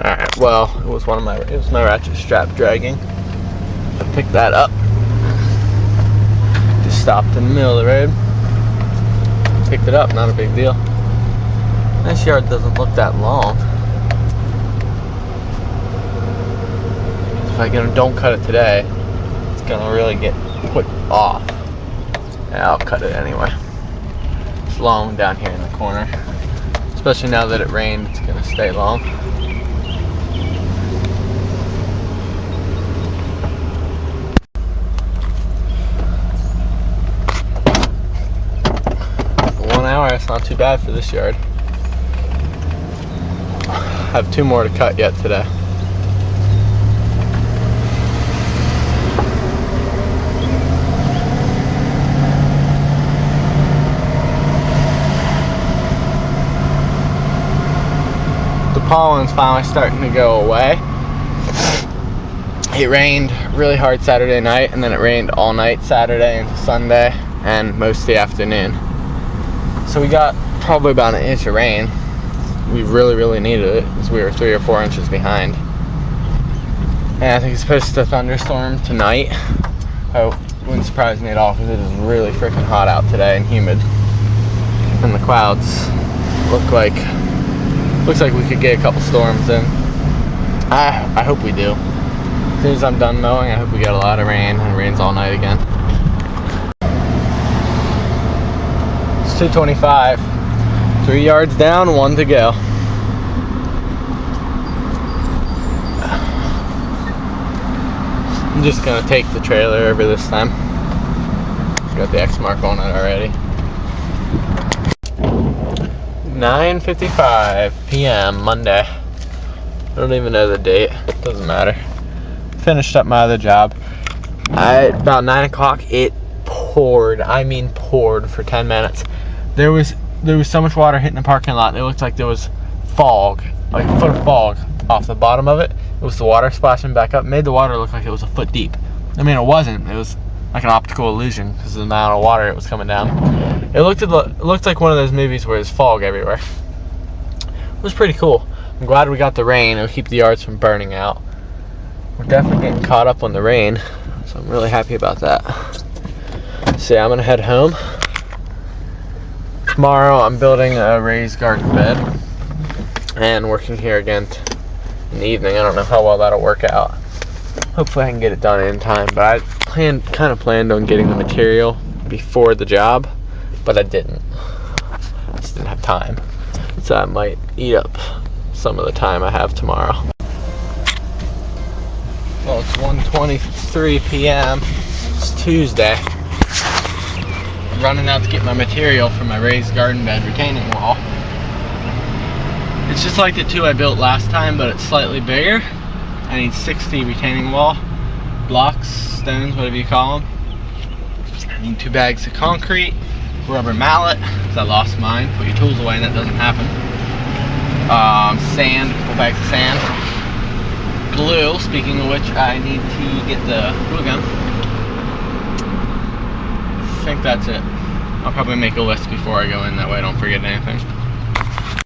Alright, well, it was my ratchet strap dragging. I picked that up. Just stopped in the middle of the road. Picked it up, not a big deal. This yard doesn't look that long. If I don't cut it today, it's gonna really get put off. Yeah, I'll cut it anyway. It's long down here in the corner. Especially now that it rained, it's gonna stay long. For 1 hour, it's not too bad for this yard. I have 2 more to cut yet today. The pollen's finally starting to go away. It rained really hard Saturday night, and then it rained all night Saturday into Sunday and most of the afternoon. So we got probably about an inch of rain. We really needed it because we were 3 or 4 inches behind. And I think it's supposed to thunderstorm tonight. Oh, wouldn't surprise me at all because it is really freaking hot out today and humid. And the clouds looks like we could get a couple storms in. I hope we do. As soon as I'm done mowing, I hope we get a lot of rain, and it rains all night again. It's 2:25. 3 yards down, 1 to go. I'm just gonna take the trailer over this time. Got the X mark on it already. 9:55 p.m. Monday. I don't even know the date. Doesn't matter. Finished up my other job. About 9 o'clock, it poured. I mean poured for 10 minutes. There was so much water hitting the parking lot. It looked like there was fog, like a foot of fog off the bottom of it. It was the water splashing back up. Made the water look like it was a foot deep. I mean, it wasn't. It was like an optical illusion because of the amount of water it was coming down. It looked like one of those movies where there's fog everywhere. It was pretty cool. I'm glad we got the rain. It'll keep the yards from burning out. We're definitely getting caught up on the rain, so I'm really happy about that. So yeah, I'm gonna head home. Tomorrow I'm building a raised garden bed and working here again in the evening. I don't know how well that'll work out. Hopefully I can get it done in time, but I kind of planned on getting the material before the job, but I didn't. I just didn't have time. So I might eat up some of the time I have tomorrow. Well, it's 1:23 p.m. It's Tuesday. I'm running out to get my material for my raised garden bed retaining wall. It's just like the 2 I built last time, but it's slightly bigger. I need 60 retaining wall blocks, stones, whatever you call them. I need 2 bags of concrete, rubber mallet, because I lost mine. Put your tools away and that doesn't happen. Sand, a couple bags of sand. Glue, speaking of which, I need to get the glue gun. I think that's it. I'll probably make a list before I go in, that way I don't forget anything.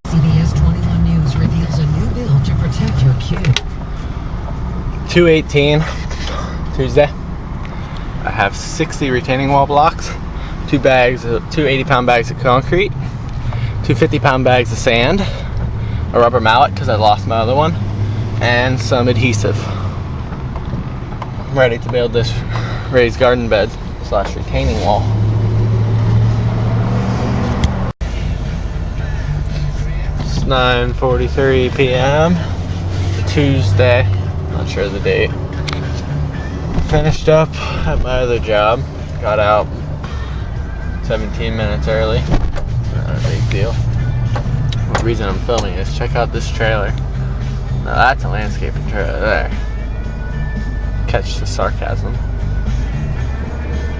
CBS 21 News reveals a new bill to protect your kid. 2:18 Tuesday. I have 60 retaining wall blocks, 2 80-pound bags of concrete, 2 50-pound bags of sand, a rubber mallet because I lost my other one, and some adhesive. I'm ready to build this raised garden bed / retaining wall. It's 9:43 p.m. Tuesday. Not sure of the date. Finished up at my other job. Got out 17 minutes early. Not a big deal. The reason I'm filming is check out this trailer. Now that's a landscaping trailer there. Catch the sarcasm.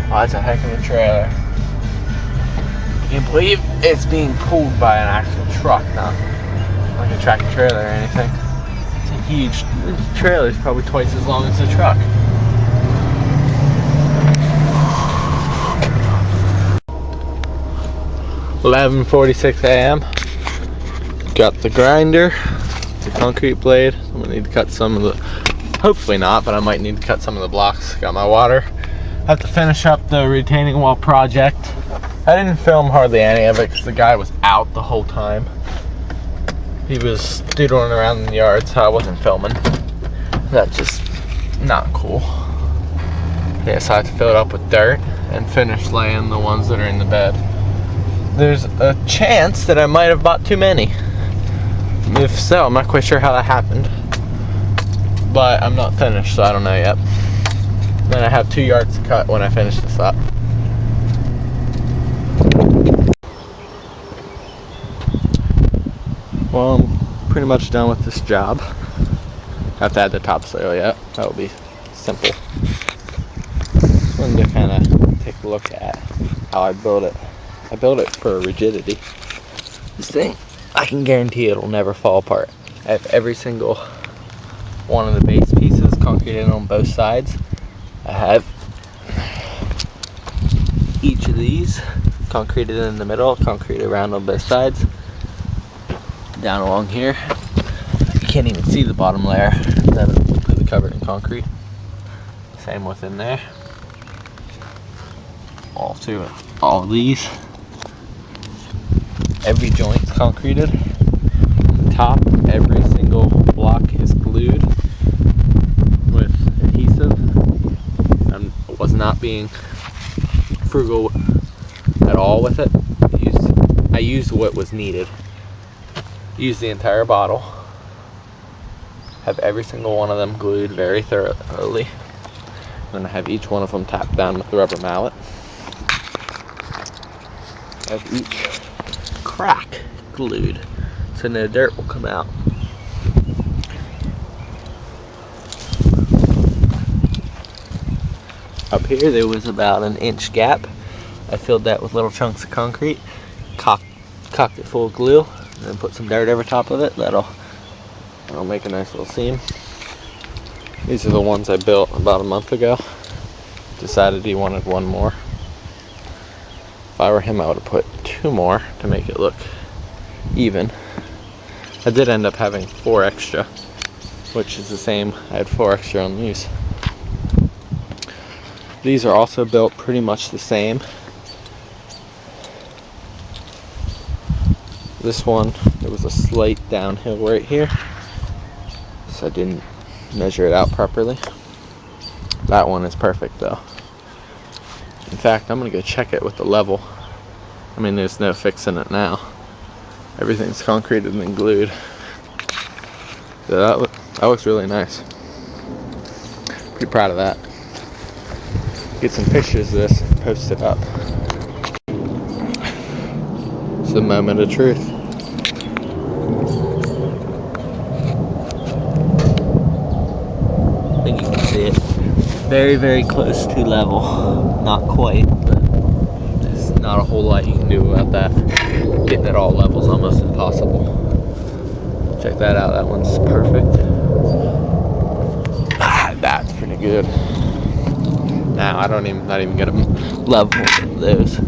Oh, that's a heck of a trailer. I can't believe it's being pulled by an actual truck, not like a tractor trailer or anything. It's a huge trailer. It's probably twice as long as the truck. (11:46 a.m.) Got the grinder a concrete blade. I'm gonna need to cut some of the, hopefully not, but I might need to cut some of the blocks. Got my water. I have to finish up the retaining wall project. I didn't film hardly any of it because the guy was out the whole time. He was doodling around in the yard, so I wasn't filming. That's just not cool. Yeah, so I have to fill it up with dirt and finish laying the ones that are in the bed. There's a chance that I might have bought too many. If so, I'm not quite sure how that happened. But I'm not finished, so I don't know yet. Then I have 2 yards to cut when I finish this up. Well, I'm pretty much done with this job. Have to add the topsoil yet. That will be simple. Just wanted to kind of take a look at how I build it. I built it for rigidity. This thing, I can guarantee it'll never fall apart. I have every single one of the base pieces concreted on both sides. I have each of these concreted in the middle, concrete around on both sides. Down along here, you can't even see the bottom layer. That is completely covered in concrete. Same within there. All these. Every joint's concreted. On the top, every single block is glued with adhesive. I was not being frugal at all with it. I used what was needed. Used the entire bottle. Have every single one of them glued very thoroughly. Then I have each one of them tapped down with the rubber mallet. Have each crack glued so no dirt will come out. Up here there was about an inch gap. I filled that with little chunks of concrete, cocked it full of glue, and then put some dirt over top of it. That'll make a nice little seam. These are the ones I built about a month ago. Decided he wanted one more. If I were him, I would have put 2 more to make it look even. I did end up having 4 extra, which is the same. I had 4 extra on these. These are also built pretty much the same. This one, there was a slight downhill right here, so I didn't measure it out properly. That one is perfect though. In fact, I'm gonna go check it with the level. I mean, there's no fixing it now. Everything's concreted and glued. So that looks really nice. Pretty proud of that. Get some pictures of this and post it up. It's the moment of truth. I think you can see it. Very, very close to level. Not quite, but there's not a whole lot you can do about that. Getting it all level is almost impossible. Check that out. That one's perfect. That's pretty good. Now not even gonna level those.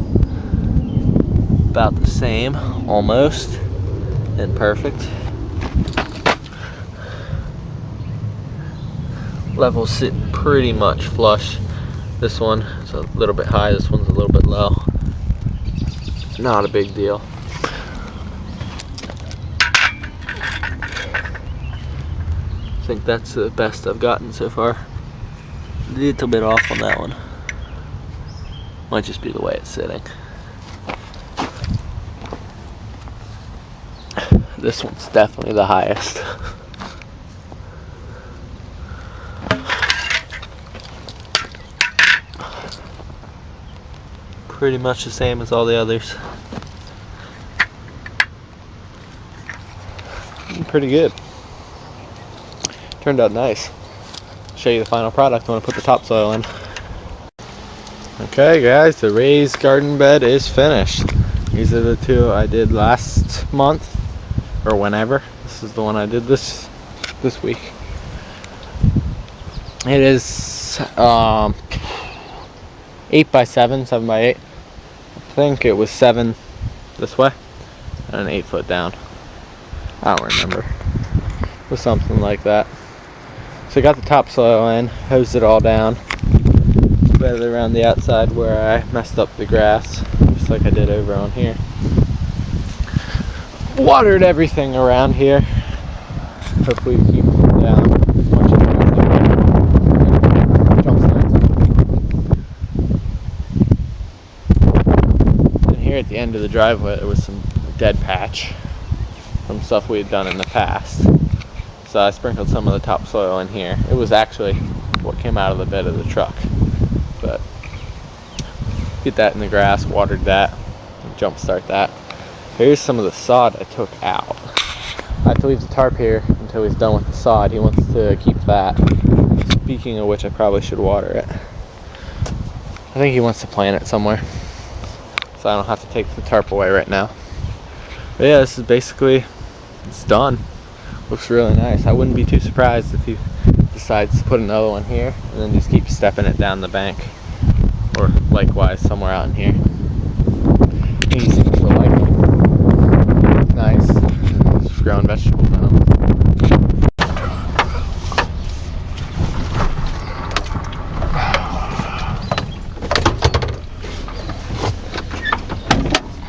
About the same, almost, and perfect. Levels sit pretty much flush. This one is a little bit high, this one's a little bit low. Not a big deal. I think that's the best I've gotten so far. A little bit off on that one. Might just be the way it's sitting. This one's definitely the highest. Pretty much the same as all the others. Pretty good. Turned out nice. Show you the final product when I put the topsoil in. Okay guys, the raised garden bed is finished. These are the 2 I did last month, or whenever. This is the one I did this week. It is 8 by 7, 7 by 8. I think it was 7 this way and an 8 foot down. I don't remember. with something like that. So I got the topsoil in, hosed it all down, spread it around the outside where I messed up the grass, just like I did over on here. Watered everything around here. Hopefully keep it down as much as and here at the end of the driveway there was some dead patch from stuff we had done in the past. So I sprinkled some of the topsoil in here. It was actually what came out of the bed of the truck. But get that in the grass, watered that, jump start that. Here's some of the sod I took out. I have to leave the tarp here until he's done with the sod. He wants to keep that. Speaking of which, I probably should water it. I think he wants to plant it somewhere, so I don't have to take the tarp away right now. But yeah, this is basically, it's done. Looks really nice. I wouldn't be too surprised if he decides to put another one here and then just keep stepping it down the bank, or likewise somewhere out in here. He seems to like it. It's nice. Just growing vegetables on them.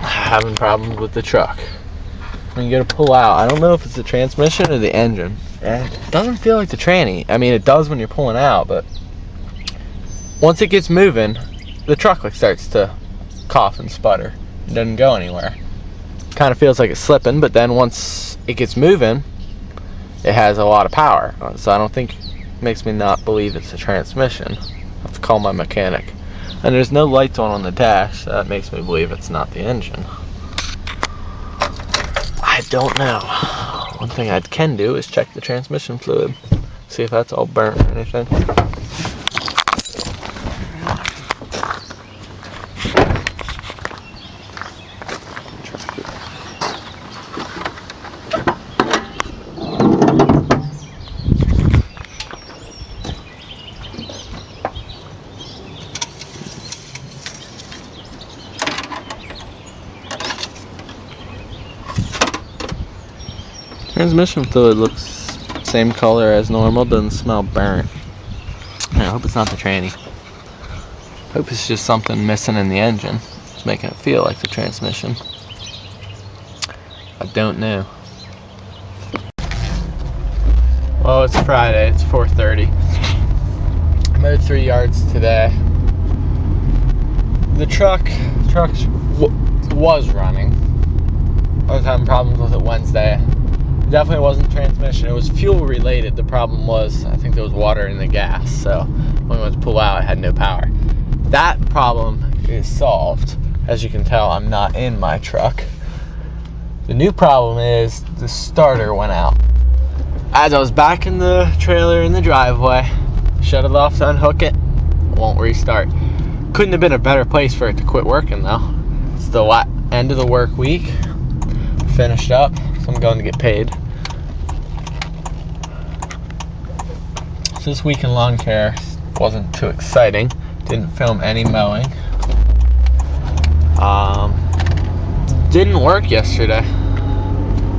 Having problems with the truck. When you gotta pull out, I don't know if it's the transmission or the engine. It doesn't feel like the tranny. I mean, it does when you're pulling out, but once it gets moving, the truck like starts to cough and sputter. It doesn't go anywhere. Kind of feels like it's slipping, but then once it gets moving, it has a lot of power. So I don't think it makes me not believe it's the transmission. I have to call my mechanic. And there's no lights on the dash, so that makes me believe it's not the engine. I don't know. One thing I can do is check the transmission fluid, see if that's all burnt or anything. Transmission fluid looks same color as normal, doesn't smell burnt. I hope it's not the tranny. Hope it's just something missing in the engine. It's making it feel like the transmission. I don't know. Well, it's Friday, it's 4:30. I mowed 3 yards today. The truck was running. I was having problems with it Wednesday. Definitely wasn't transmission. It was fuel related. The problem was, I think there was water in the gas, so when we went to pull out, it had no power. That problem is solved. As you can tell, I'm not in my truck. The new problem is the starter went out. As I was back in the trailer in the driveway, shut it off to unhook it, won't restart. Couldn't have been a better place for it to quit working though. It's the end of the work week. Finished up, so I'm going to get paid. So this week in lawn care wasn't too exciting. Didn't film any mowing. Didn't work yesterday.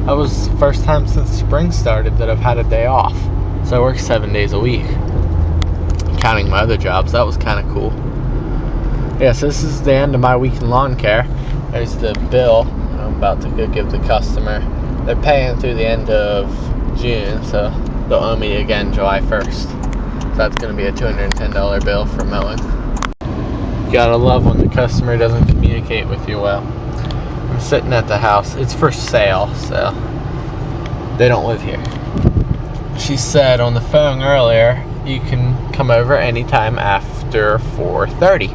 That was the first time since spring started that I've had a day off. So I work 7 days a week, counting my other jobs. That was kind of cool. Yeah, so this is the end of my week in lawn care. There's the bill I'm about to go give the customer. They're paying through the end of June, so they'll owe me again July 1st. So that's going to be a $210 bill for mowing. You gotta love when the customer doesn't communicate with you well. I'm sitting at the house. It's for sale, so they don't live here. She said on the phone earlier, you can come over anytime after 4:30.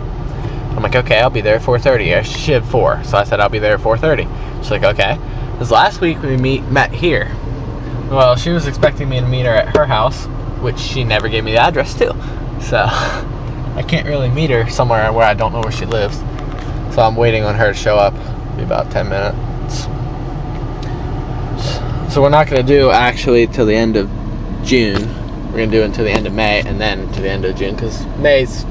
I'm like, okay, I'll be there at 4:30. She had 4, so I said I'll be there at 4:30. She's like, okay. Because last week we met here. Well, she was expecting me to meet her at her house, which she never gave me the address to. So I can't really meet her somewhere where I don't know where she lives. So I'm waiting on her to show up. It'll be about 10 minutes. So we're not going to do actually till the end of June. We're going to do it until the end of May and then to the end of June, because May's,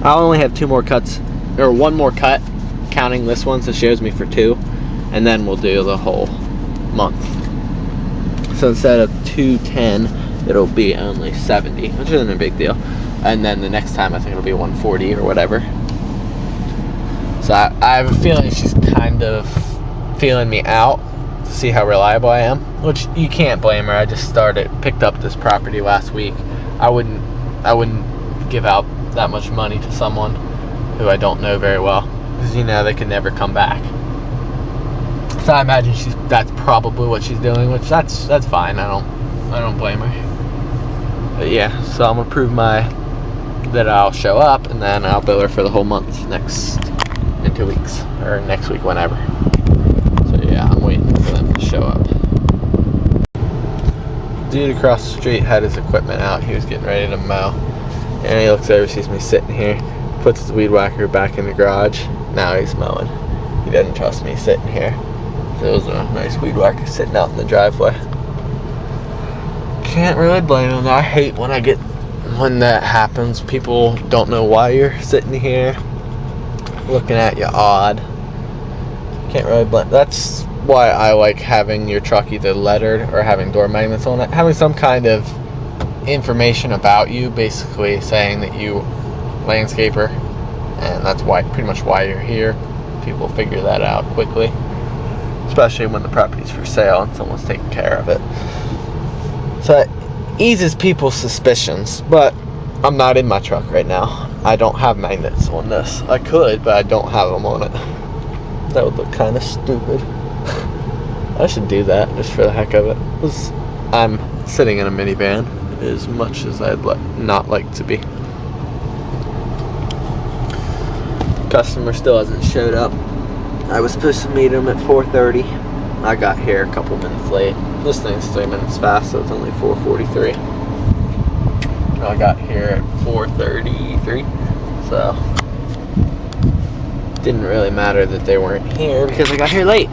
I'll only have 2 more cuts, or 1 more cut, counting this one, so she owes me for 2, and then we'll do the whole month. So So instead of 210, it'll be only 70, which isn't a big deal. And then the next time I think it'll be 140 or whatever. So I have a feeling she's kind of feeling me out to see how reliable I am, which you can't blame her. I just picked up this property last week. I wouldn't give out that much money to someone who I don't know very well, because you know they can never come back. So I imagine that's probably what she's doing, which that's fine. I don't blame her. But yeah, so I'm gonna prove that I'll show up, and then I'll bill her for the whole month in 2 weeks, or next week, whenever. So yeah, I'm waiting for them to show up. Dude across the street had his equipment out. He was getting ready to mow, and he looks over, sees me sitting here, puts his weed whacker back in the garage. Now he's mowing. He doesn't trust me sitting here. So it was a nice weed whacker sitting out in the driveway. Can't really blame him. I hate when that happens. People don't know why you're sitting here, looking at you odd. Can't really blame. That's why I like having your truck either lettered or having door magnets on it. Having some kind of information about you, basically saying that you landscaper, and that's pretty much why you're here. People figure that out quickly, especially when the property's for sale and someone's taking care of it. So it eases people's suspicions, but I'm not in my truck right now. I don't have magnets on this. I could, but I don't have them on it. That would look kind of stupid. I should do that just for the heck of it. I'm sitting in a minivan as much as I'd not like to be. Customer still hasn't showed up. I was supposed to meet him at 4:30. I got here a couple minutes late. This thing's 3 minutes fast, so it's only 4:43. I got here at 4:33, so didn't really matter that they weren't here because I got here late.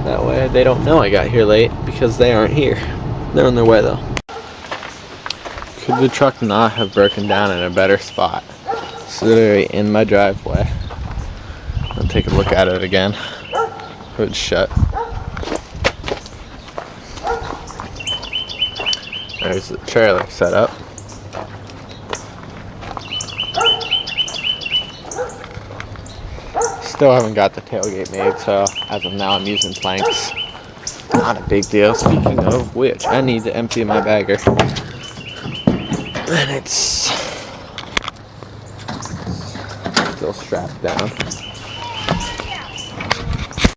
That way they don't know I got here late because they aren't here. They're on their way though. Could the truck not have broken down in a better spot? It's literally in my driveway. I'll take a look at it again. Hood's shut. There's the trailer set up. Still haven't got the tailgate made, so as of now I'm using planks. Not a big deal. Speaking of which, I need to empty my bagger. And it's still strapped down.